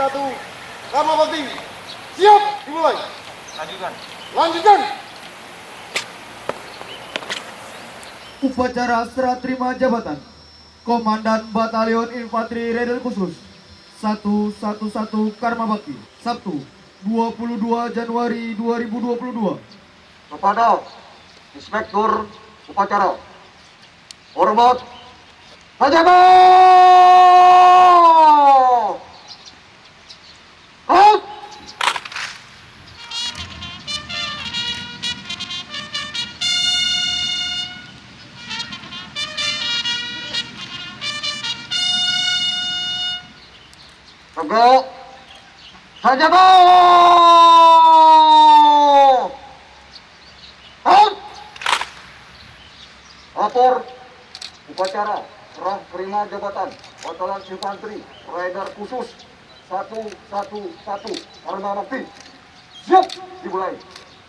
satu Karma Bakti. Siap, dimulai. Lanjutkan. Lanjutkan. Upacara serah terima jabatan Komandan Batalion Infanteri Raider Khusus 111 Karma Bakti, Sabtu 22 Januari 2022. Kepada Inspektur Upacara, hormat Sajaba! Out! Tegak! Sajaba! Out! Lapor upacara serah terima jabatan Batalion Infanteri Raider Khusus 111 Karma Bakti. Siap dimulai.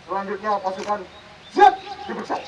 Selanjutnya pasukan siap diperiksa.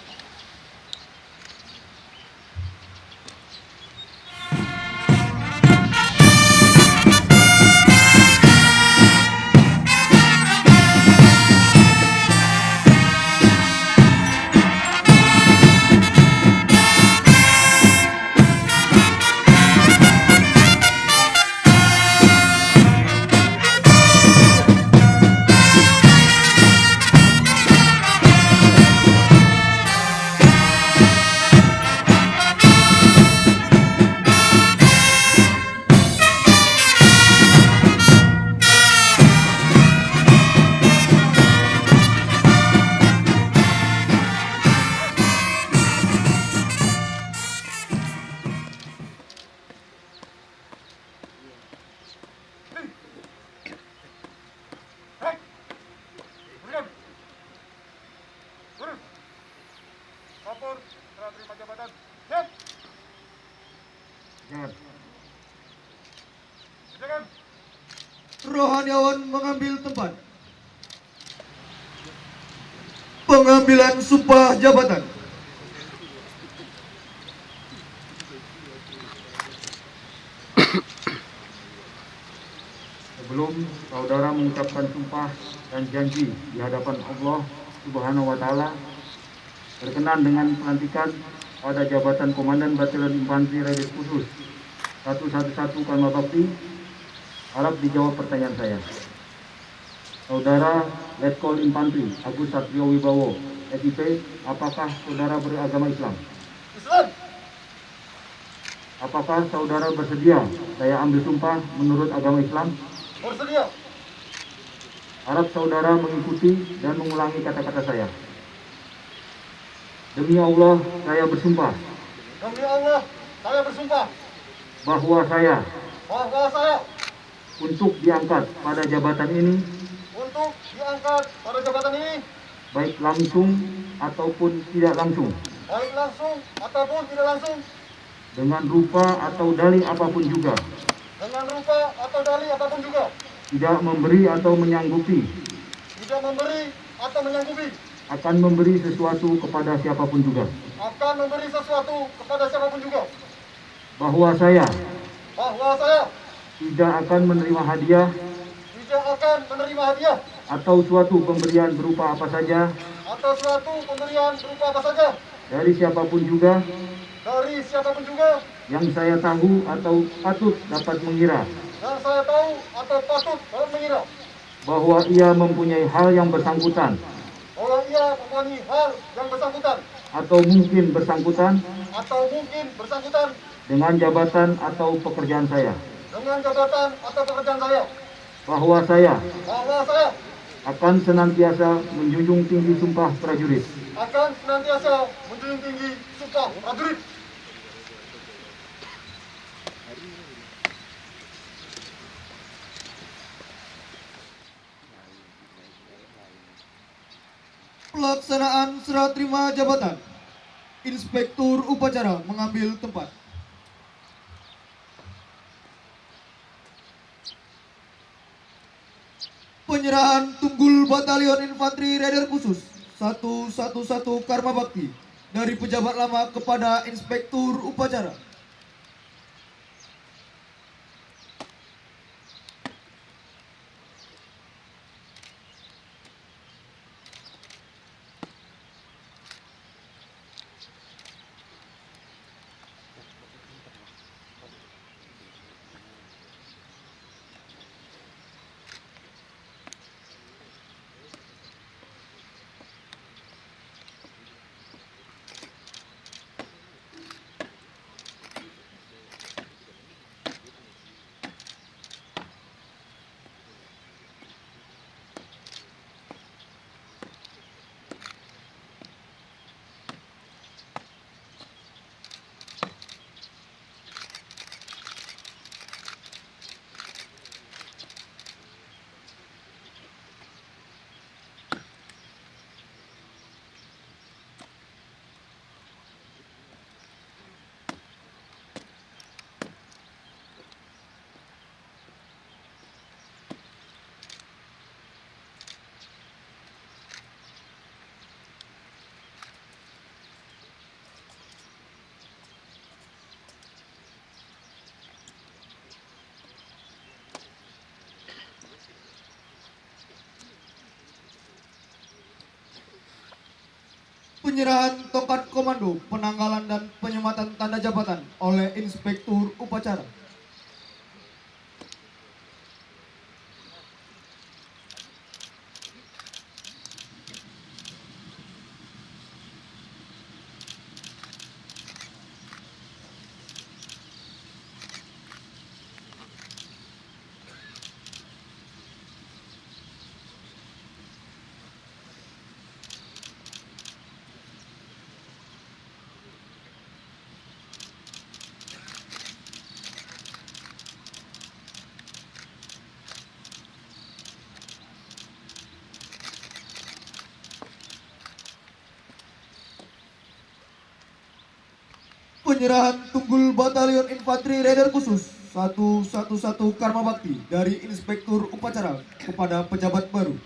Baik. Kemudian. Turun. Lapor serah terima jabatan. Siap. Silakan. Rohaniawan mengambil tempat. Pengambilan sumpah jabatan. Sebelum saudara mengucapkan sumpah dan janji di hadapan Allah Subhanahu wa Ta'ala berkenan dengan pelantikan pada jabatan Komandan Batalion Infanteri Raider Khusus 111 Karma Bakti, harap dijawab pertanyaan saya. Saudara Letkol Infanteri Agus Satrio Wibowo, SIP, apakah saudara beragama Islam? Islam. Apakah saudara bersedia saya ambil sumpah menurut agama Islam? Bersedia. Harap saudara mengikuti dan mengulangi kata-kata saya. Demi Allah, saya bersumpah Demi Allah, saya bersumpah bahwa saya bahwa saya untuk diangkat pada jabatan ini, untuk diangkat pada jabatan ini, baik langsung ataupun tidak langsung, baik langsung ataupun tidak langsung, dengan rupa atau dalih apapun juga, dengan rupa atau dalih apapun juga, tidak memberi atau menyanggupi, tidak memberi atau menyanggupi, akan memberi sesuatu kepada siapapun juga, akan memberi sesuatu kepada siapapun juga, bahwa saya bahwa saya tidak akan menerima hadiah tidak akan menerima hadiah atau suatu pemberian berupa apa saja atau suatu pemberian berupa apa saja dari siapapun juga dari siapapun juga yang saya tahu atau patut dapat mengira yang saya tahu atau patut dapat mengira bahwa ia mempunyai hal yang bersangkutan bahwa ia mempunyai hal yang bersangkutan atau mungkin bersangkutan dengan jabatan atau pekerjaan saya, dengan jabatan atau pekerjaan saya, bahwa saya bahwa saya akan senantiasa menjunjung tinggi sumpah prajurit akan senantiasa menjunjung tinggi sumpah prajurit. Pelaksanaan serah terima jabatan. Inspektur Upacara mengambil tempat. Penyerahan Tunggul Batalion Infanteri Raider Khusus 111 Karma Bakti dari pejabat lama kepada Inspektur Upacara. Penyerahan tongkat komando, penanggalan dan penyematan tanda jabatan oleh Inspektur Upacara. Penyerahan Tunggul Batalion Infanteri Raider Khusus 111 Karma Bakti dari Inspektur Upacara kepada pejabat baru.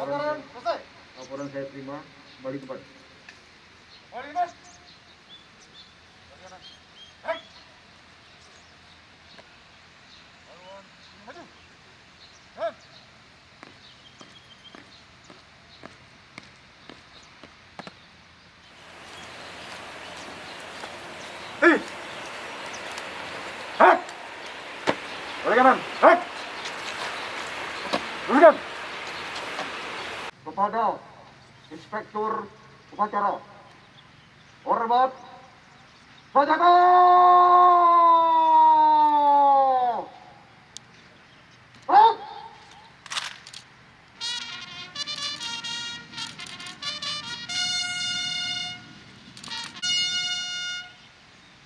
Laporan selesai. Laporan saya terima, kembali ke tempat. Mari mas. Hei. Maju. Hei. Hei. Hei. Balik kanan. Hei. Berikan. Kepada Inspektur Upacara, hormat, senjata! Hak!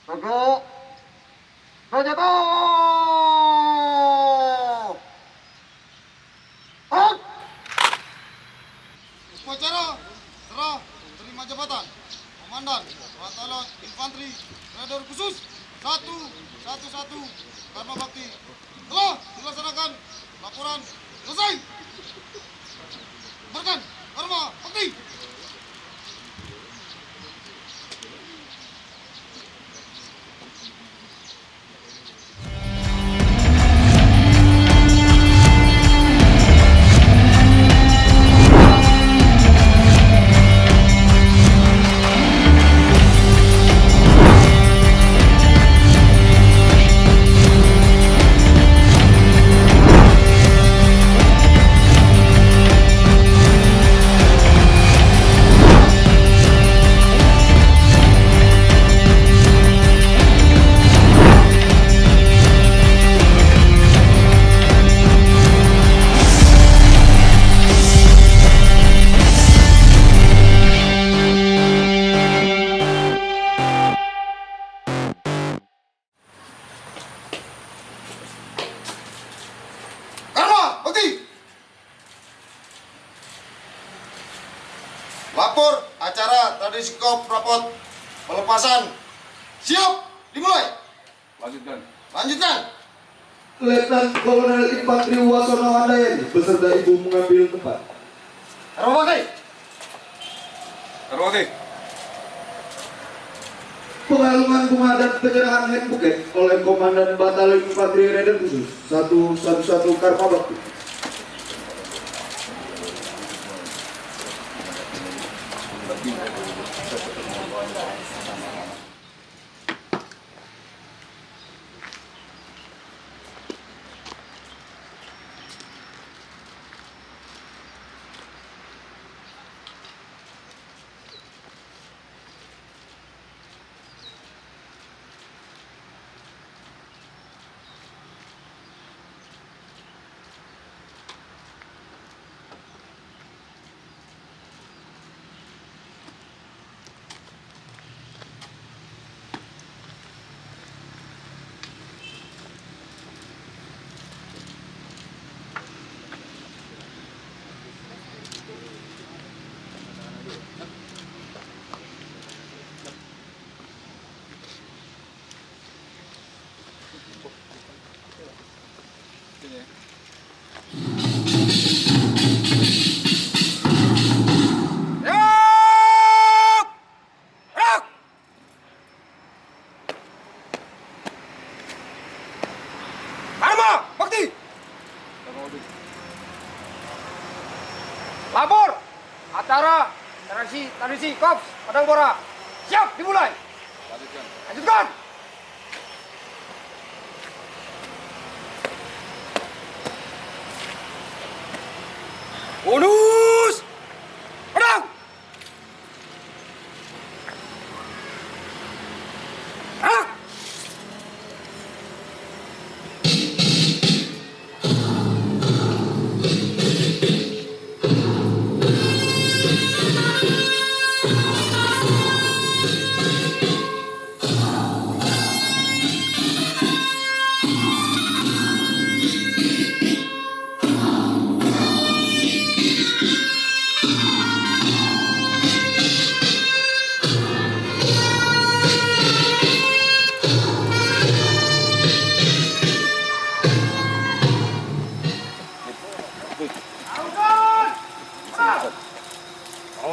Tegak, senjata! Hak! Upacara serah terima jabatan Komandan Batalion Infanteri Raider Khusus 111 Karma Bakti telah dilaksanakan. Laporan selesai. Berikan Karma Bakti. Lapor acara tradisi kop rapot pelepasan. Siap, dimulai. Lanjutkan. Letnan Kolonel Infantri Wasono Handayani beserta ibu mengambil tempat. Terwati. Pengalungan bunga dan penyerahan hand buket oleh Komandan Batalion Infanteri Raider Khusus 111 Karma Bakti. Lapor acara tradisi Kops Padang Bora. Siap, dimulai. Lanjutkan. Bonus. Pedang.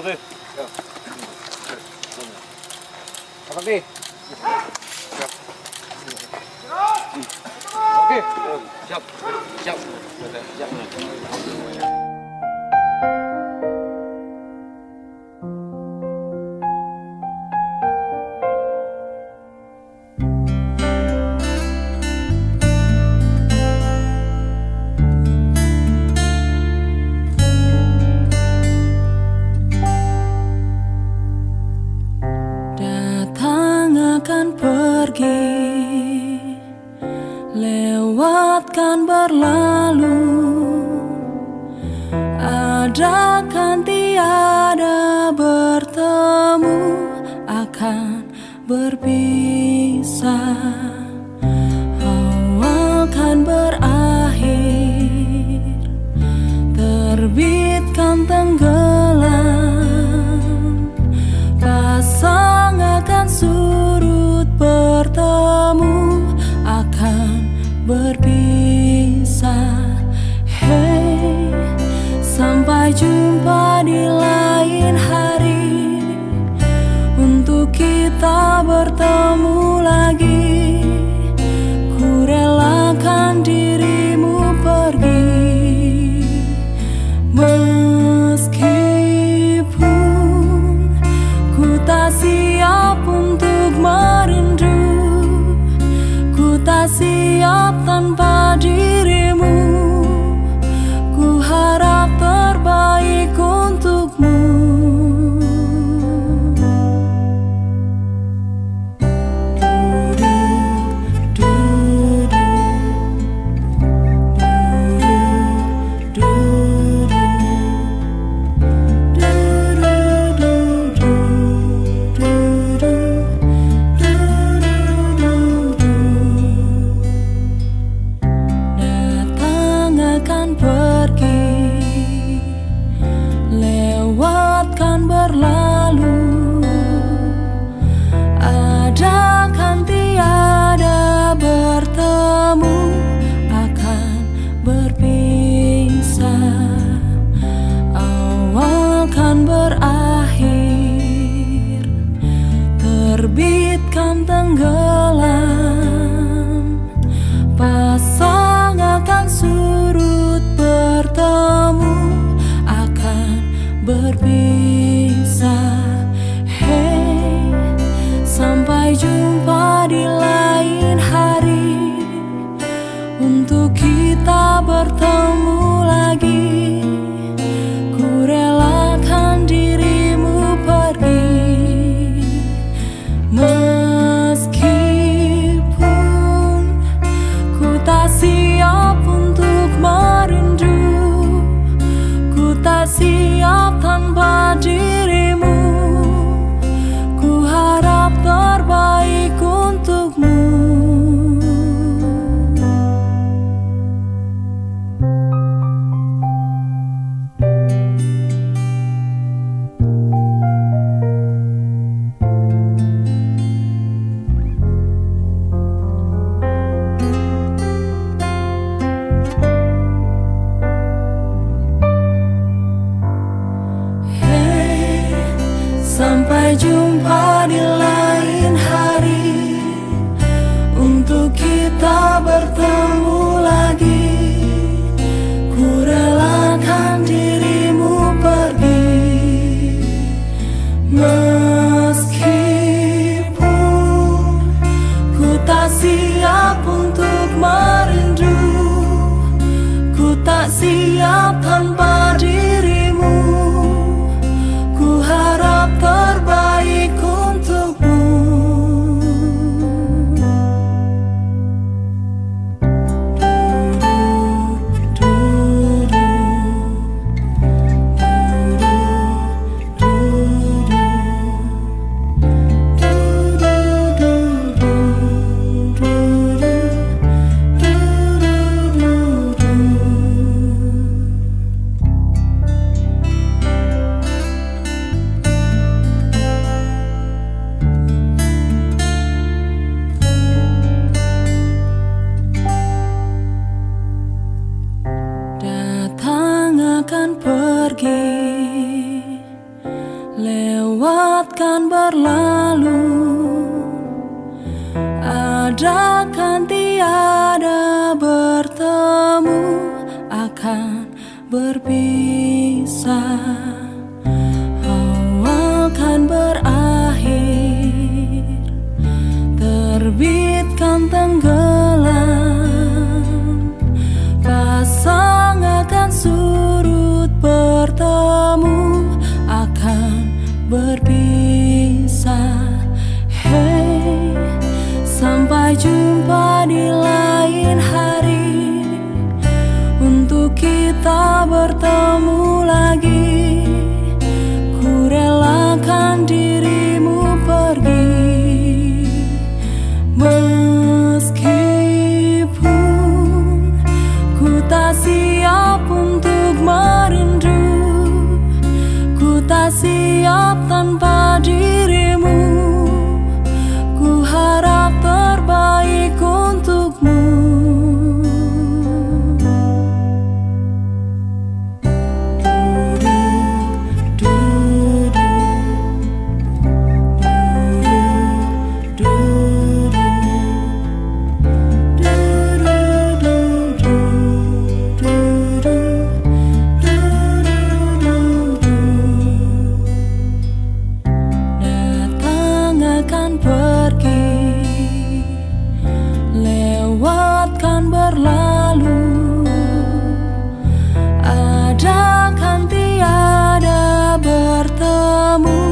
Gerak. Seperti. Oke. Siap. Siap. Akan pergi, lewatkan berlalu, adakan tiada bertemu, akan berpisah, awal kan berakhir, terbitkan tenggelam, pasang akan surut bertemu, akan berpisah. Hey, sampai jumpa di lain hari, untuk kita bertemu lagi. Ku relakan dirimu pergi, meskipun ku tak siap untuk merindu, ku tak siap tanpa dirimu. Ku harap terbaik untukmu. Datang akan pergi, lewatkan berlalu, ada kan tiada bertemu, akan berpisah. Awal kan berakhir, terbit kan tenggelam, pasang akan surut, bertemu akan berpisah. Hey, sampai jumpa di lain hari, untuk kita bertemu lagi. Ku relakan dirimu pergi, meskipun ku tak siap untuk merindu, ku tak siap tanpa dirimu. Ku harap terbaik untukmu. Sampai jumpa di lain hari, untuk kita bertemu lagi. Ku relakan dirimu pergi, meskipun ku tak siap untuk merindu, ku tak siap tanpa dirimu. Ku harap terbaik untukmu. Datang akan pergi, lewatkan berlalu, ada kan tiada bertemu, akan berpisah. Awal kan berakhir, terbit kan tenggelam, pasang akan surut, bertemu akan berpisah. Hey, sampai jumpa di lain hari, untuk kita bertemu lagi. Ku relakan dirimu pergi, meskipun ku tak siap untuk merindu, ku tak siap tanpa dirimu. Ku harap terbaik untukmu. Datang akan pergi, lewatkan berlalu, ada kan tiada bertemu,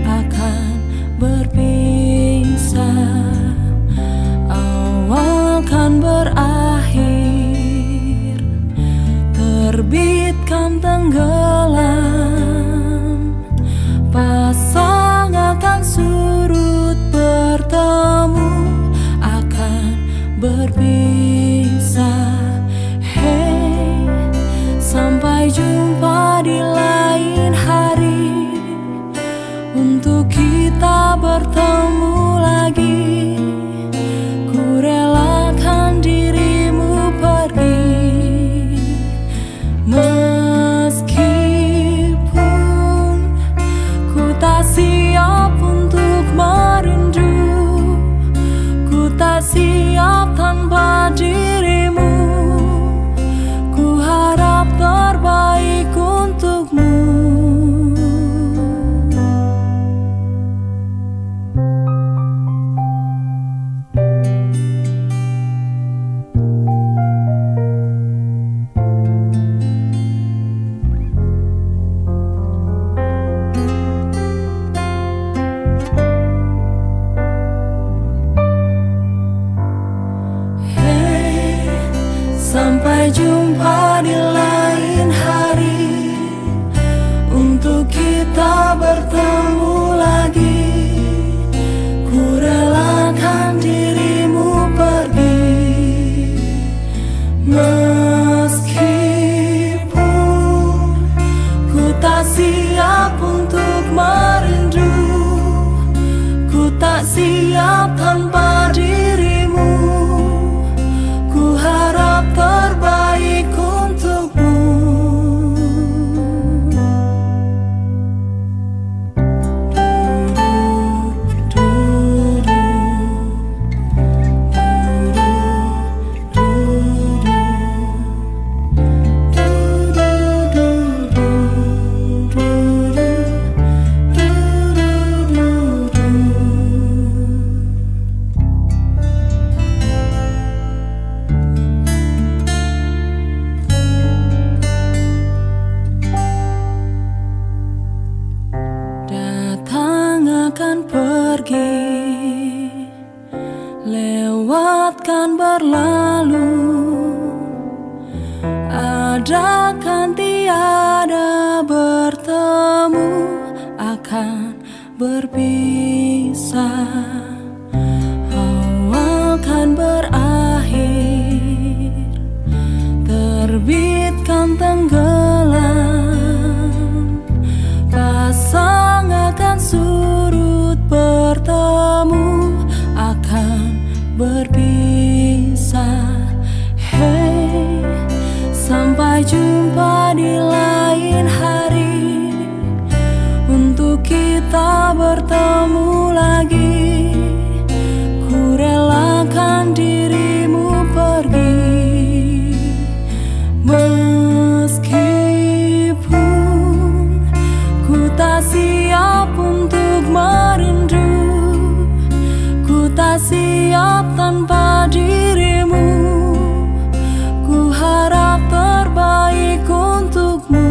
akan berpisah. Awal kan berakhir, terbit kan tenggelam, pasang akan surut, bertemu akan berpisah. Hey, sampai jumpa di lain hari, bertemu lagi, ku relakan dirimu pergi. Meskipun ku tak siap untuk merindu, ku tak siap tanpa dirimu, ku harap terbaik untukmu. Sampai jumpa di lain hari, untuk kita bertemu lagi, ku relakan dirimu pergi. Meskipun ku tak siap untuk merindu, ku tak siap tanpa dirimu, ku harap terbaik untukmu. Datang akan pergi, lewatkan berlalu, ada kan tiada bertemu, akan berpisah. Awal kan berakhir, terbitkan tenggelam, pasang akan surut, bertemu akan berpisah. Hey, sampai jumpa di lain hari, untuk kita bertemu lagi, ku relakan dirimu pergi. Meskipun ku tak siap untuk merindu, ku tak siap tanpa dirimu, ku harap terbaik untukmu.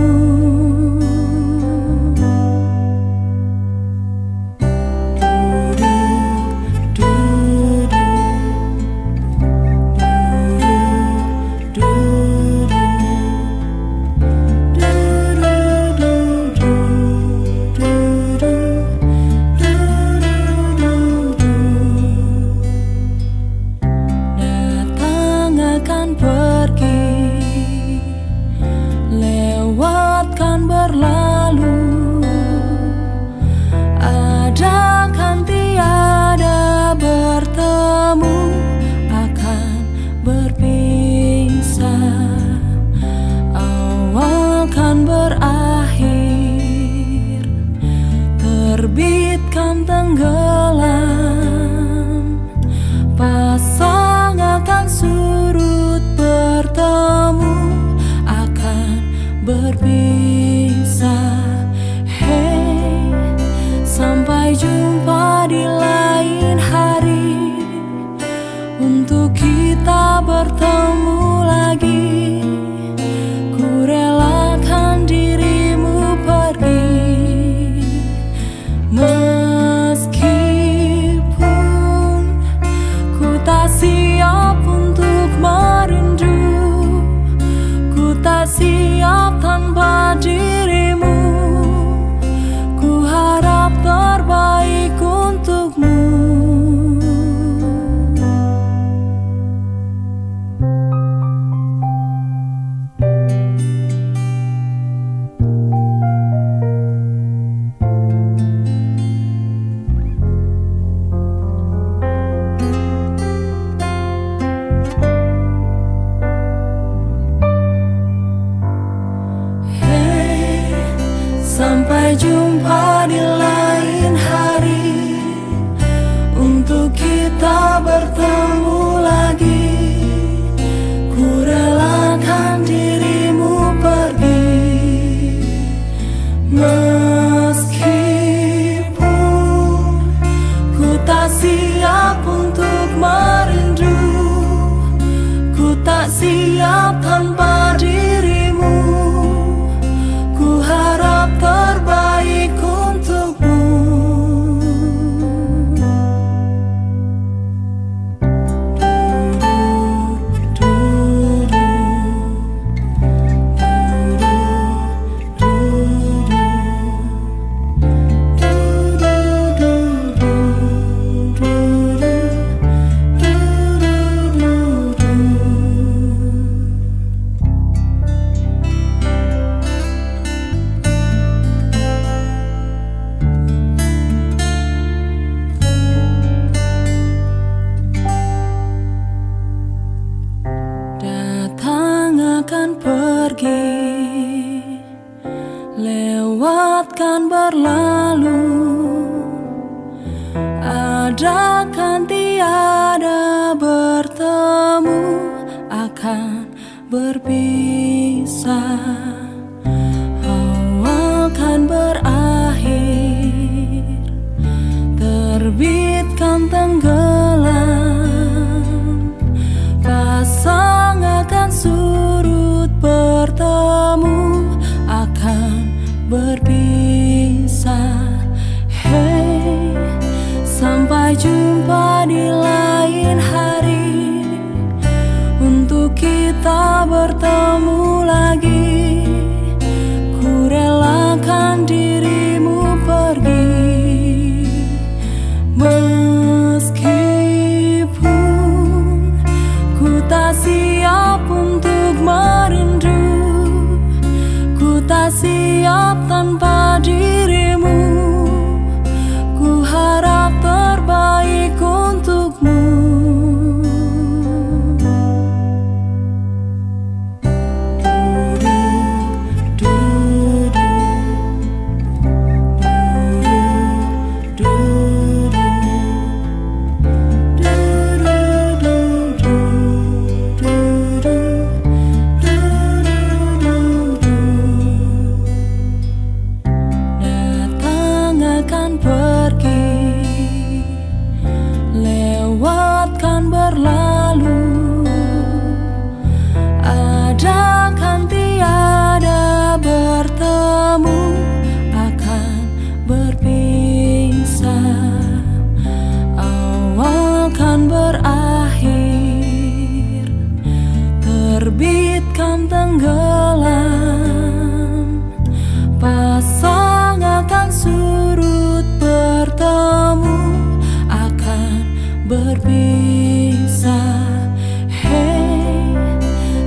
berlalu, ada kan tiada bertemu, akan berpisah. Awal kan berakhir, terbitkan tenggelam, pasang akan surut, bertemu akan berpisah. Hey, sampai jumpa di lain hari, untuk kita bertemu lagi. Ku relakan dirimu pergi, meskipun ku tak siap untuk merindu, ku tak siap tanpa dirimu. Ku harap terbaik untukmu. Datang akan pergi, lewatkan berlalu, ada kan tiada bertemu, akan berpisah. Awal kan berakhir, terbitkan tenggelam, pasang akan surut, bertemu akan berpisah. Hey,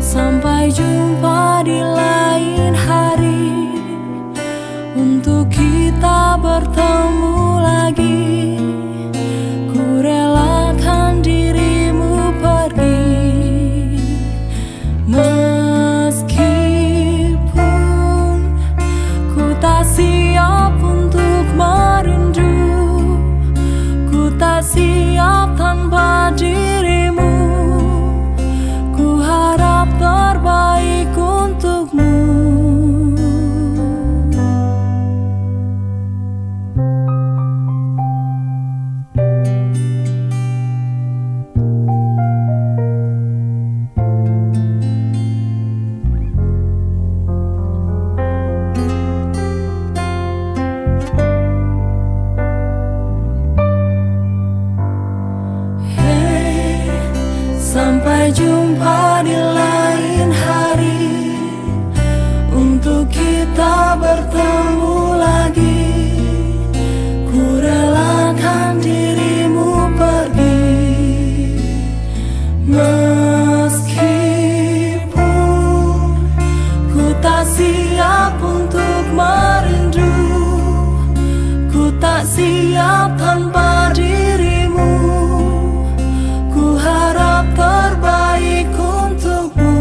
sampai jumpa di lain hari, untuk kita bertemu lagi. Ku relakan dirimu pergi, meskipun ku tak siap untuk merindu, ku tak siap tanpa dirimu. Ku harap terbaik untukmu. Hey, sampai jumpa di lain hari, untuk kita bertemu lagi. Ku relakan dirimu pergi, meskipun ku tak siap untuk merindu, ku tak siap tanpa dirimu. Ku harap terbaik untukmu.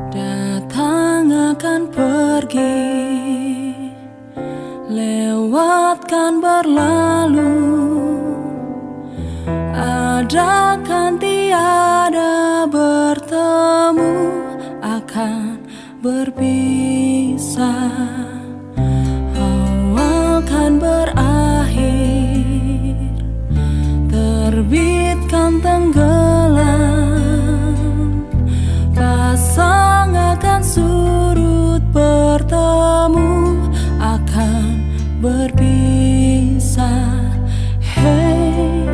Datang akan pergi, lewatkan berlalu, ada kan tiada bertemu, akan berpisah. Awal kan berakhir, terbitkan tenggelam, pasang akan surut, bertemu akan berpisah. Hey,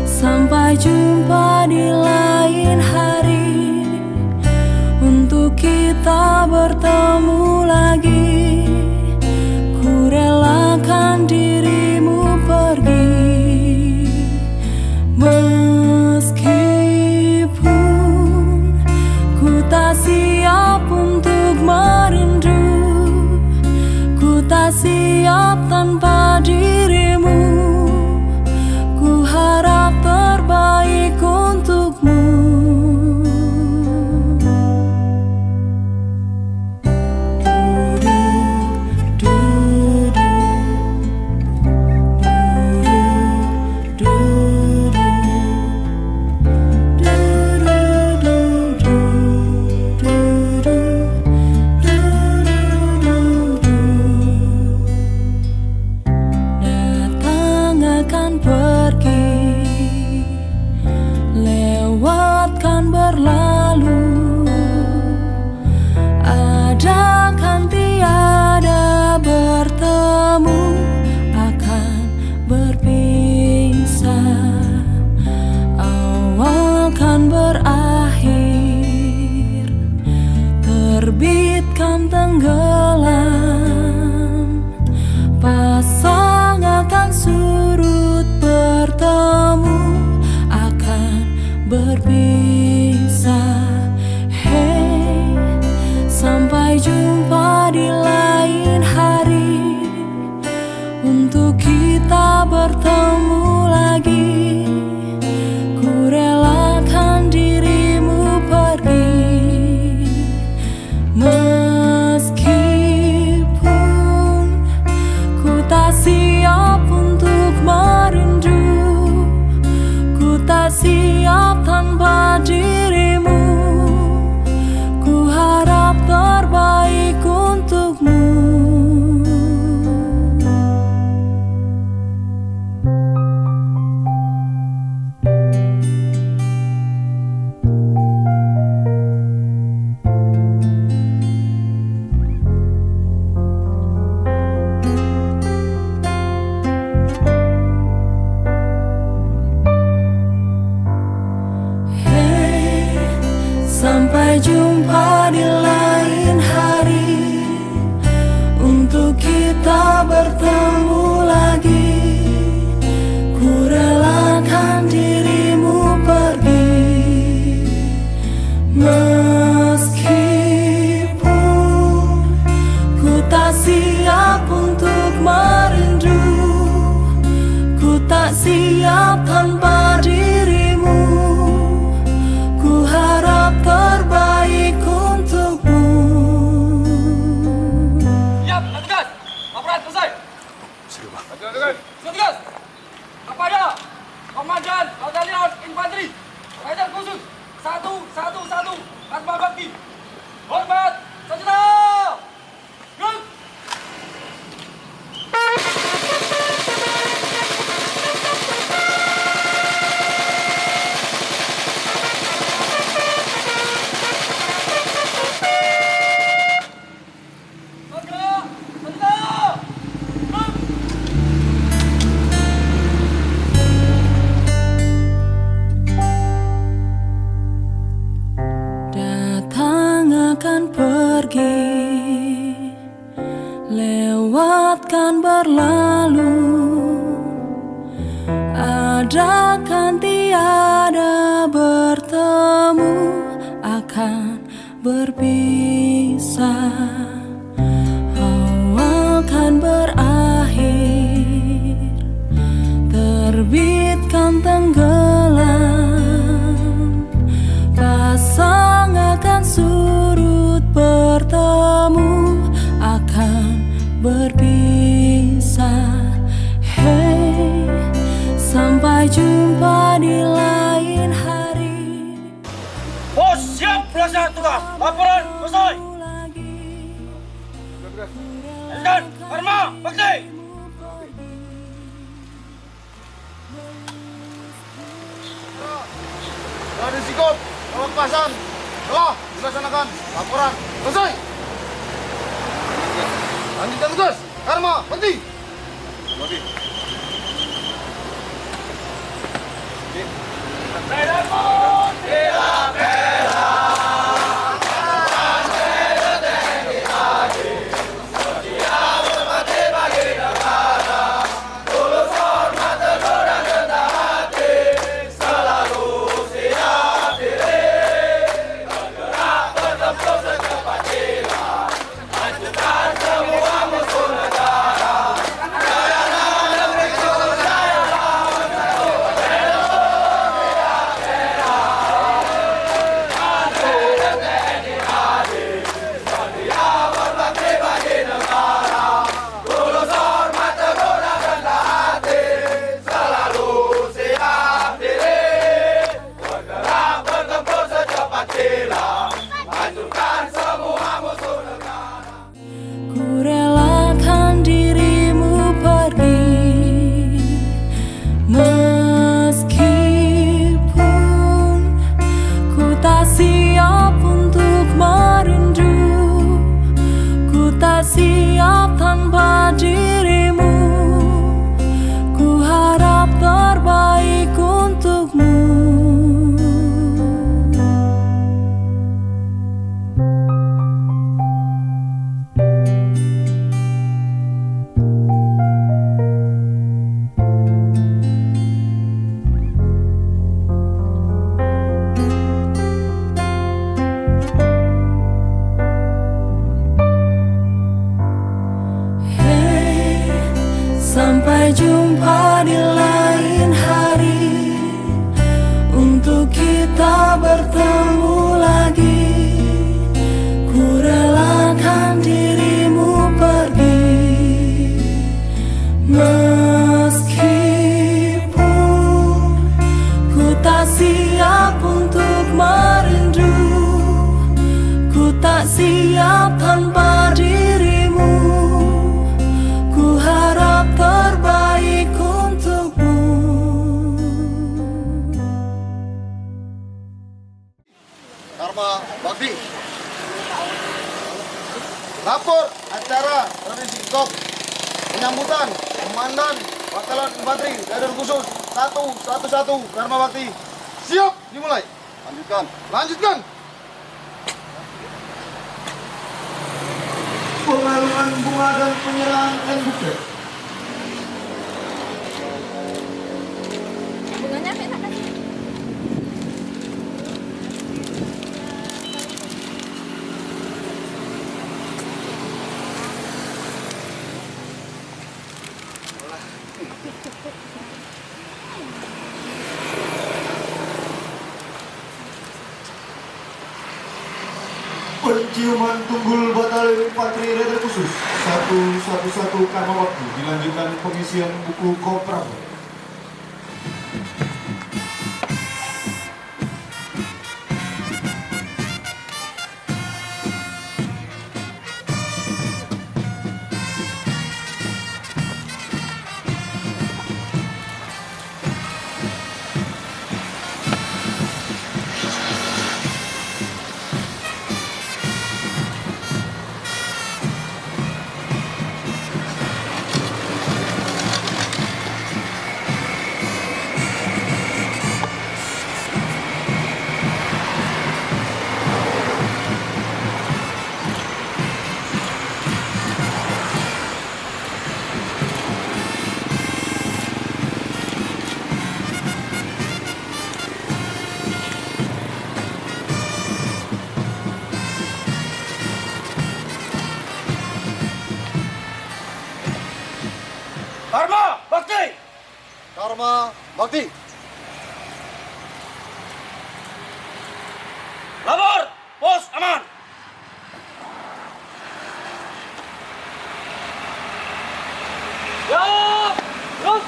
sampai jumpa di lain hari, untuk kita bertemu merindu. Ku tak siap tanpa dirimu. Ku harap terbaik untukmu. Datang akan pergi, lewatkan berlalu. Ada kan tiada bertemu, akan berpisah. Awal kan berakhir, terbit kan tenggelam. Pasang akan surut, bertemu akan berpisah. Hey, sampai jumpa di lain hari, untuk kita bertemu lagi. Ku relakan dirimu pergi, meskipun ku tak siap untuk merindu. Ku tak siap tanpa dirimu. Ku harap terbaik untukmu. Hey, sampai jumpa di lain hari, untuk kita bertemu lagi. Ku relakan dirimu pergi, meskipun ku tak siap untuk merindu. Ku tak siap tanpa dirimu. Ku harap terbaik untukmu. Siap, tugas. Laporan selesai. Sudah tugas. Kepada Komandan Batalion Infanteri Raider Khusus 111 Karma Bakti. Hormat sejahtera. Gerak. Datang akan pergi, lewatkan berlalu. Ada kan tiada bertemu, akan berpisah. Awal kan berakhir, terbit kan tenggelam. Pasang akan surut, bertemu akan berpisah. Hey, sampai jumpa di lain hari. Bos siap pelaksana tugas. Laporan selesai. Dan Karma Bakti. Dari sikop, pelepasan telah dilaksanakan. Laporan selesai. Lanjutkan tugas. Karma Bakti. Secepat kilat Karma Bakti. Lapor acara tradisi kop penyambutan Komandan Batalan Infanteri Raider Khusus 111 Karma Bakti. Siap, dimulai. Lanjutkan. Lanjutkan. Pengaluan bunga dan penyerahan and buket. Bunganya saya tak kasih. Penciuman tunggul Batalion Infanteri Raider Khusus 111 Karma Bakti dilanjutkan pengisian buku kopral. Karma Bakti. Karma Bakti. Lapor, pos aman. Ya, terus.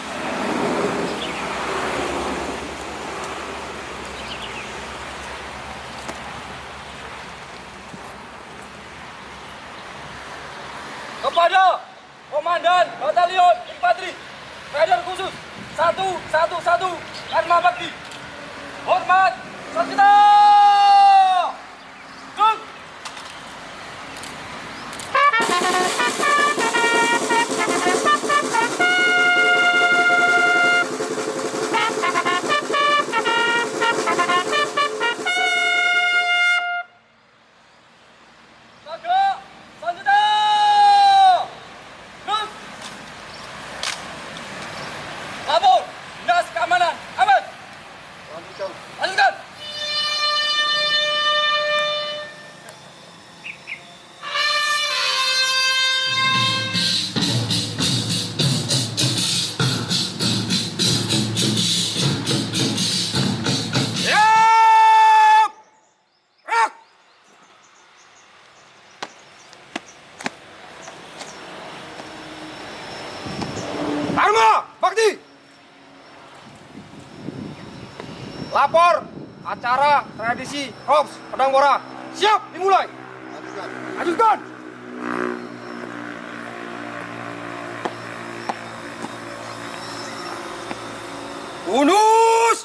Kepada Komandan Batalion Infanteri Raider Khusus 111 Karma Bakti. Hormat, Sakita! Duk! Jaga, Sanjita! Duk! Lapor, dinas keamanan, aman! Lanjutkan. Lanjutkan! Siap! Gerak! Karma Bakti! Lapor acara tradisi Korps Pedang Bora. Siap, dimulai. Lanjutkan. Lanjutkan. Unus